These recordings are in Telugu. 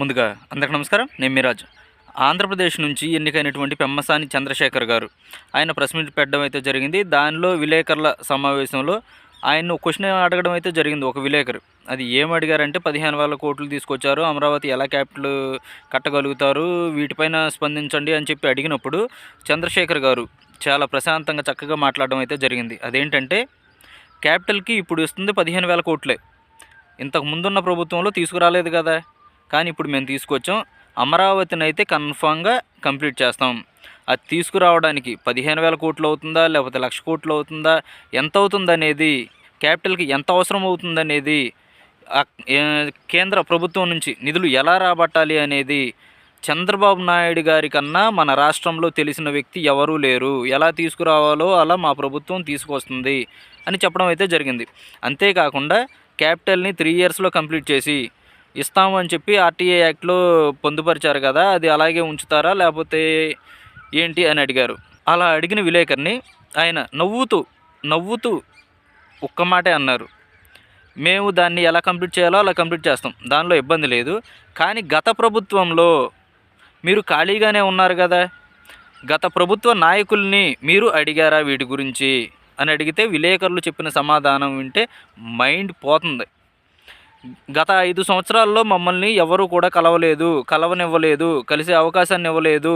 ముందుగా అందరికీ నమస్కారం. నేను మిరాజ్. ఆంధ్రప్రదేశ్ నుంచి ఎన్నికైనటువంటి పెమ్మసాని చంద్రశేఖర్ గారు ఆయన ప్రెస్ మీట్ పెట్టడం అయితే జరిగింది. దానిలో విలేకరుల సమావేశంలో ఆయన్ను క్వశ్చన్ అడగడం అయితే జరిగింది ఒక విలేకరు. అది ఏం అడిగారంటే 15,000 కోట్లు తీసుకొచ్చారు, అమరావతి ఎలా క్యాపిటల్ కట్టగలుగుతారు, వీటిపైన స్పందించండి అని చెప్పి అడిగినప్పుడు చంద్రశేఖర్ గారు చాలా ప్రశాంతంగా చక్కగా మాట్లాడడం అయితే జరిగింది. అదేంటంటే క్యాపిటల్కి ఇప్పుడు ఇస్తుంది 15,000 కోట్లే, ఇంతకు ముందున్న ప్రభుత్వంలో తీసుకురాలేదు కదా, కానీ ఇప్పుడు మేము తీసుకొచ్చాం, అమరావతిని అయితే కన్ఫామ్గా కంప్లీట్ చేస్తాం. అది తీసుకురావడానికి 15,000 కోట్లు అవుతుందా లేకపోతే 1,00,000 కోట్లు అవుతుందా, ఎంత అవుతుందనేది, క్యాపిటల్కి ఎంత అవసరం అవుతుందనేది, కేంద్ర ప్రభుత్వం నుంచి నిధులు ఎలా రాబట్టాలి అనేది చంద్రబాబు నాయుడు గారి కన్నా మన రాష్ట్రంలో తెలిసిన వ్యక్తి ఎవరూ లేరు. ఎలా తీసుకురావాలో అలా మా ప్రభుత్వం తీసుకొస్తుంది అని చెప్పడం అయితే జరిగింది. అంతేకాకుండా క్యాపిటల్ని 3 ఇయర్స్లో కంప్లీట్ చేసి ఇస్తాము అని చెప్పి ఆర్టీఏ యాక్ట్లో పొందుపరిచారు కదా, అది అలాగే ఉంచుతారా లేకపోతే ఏంటి అని అడిగారు. అలా అడిగిన విలేకరిని ఆయన నవ్వుతూ ఒక్క మాటే అన్నారు, మేము దాన్ని ఎలా కంప్లీట్ చేయాలో అలా కంప్లీట్ చేస్తాం, దానిలో ఇబ్బంది లేదు. కానీ గత ప్రభుత్వంలో మీరు ఖాళీగానే ఉన్నారు కదా, గత ప్రభుత్వ నాయకుల్ని మీరు అడిగారా వీటి గురించి అని అడిగితే విలేకరులు చెప్పిన సమాధానం వింటే మైండ్ పోతుంది. గత 5 సంవత్సరాల్లో మమ్మల్ని ఎవరు కూడా కలవనివ్వలేదు, కలిసే అవకాశాన్ని ఇవ్వలేదు,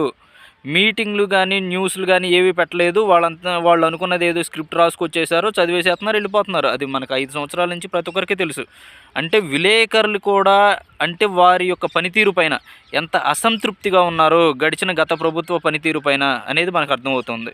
మీటింగ్లు కానీ న్యూస్లు కానీ ఏవి పెట్టలేదు. వాళ్ళు అనుకున్నది ఏదో స్క్రిప్ట్ రాసుకొచ్చేసారు, చదివేసేస్తున్నారు, వెళ్ళిపోతున్నారు. అది మనకు 5 సంవత్సరాల నుంచి ప్రతి ఒక్కరికి తెలుసు. అంటే విలేకరులు కూడా అంటే వారి యొక్క పనితీరు పైన ఎంత అసంతృప్తిగా ఉన్నారో గడిచిన గత ప్రభుత్వ పనితీరు పైన అనేది మనకు అర్థమవుతుంది.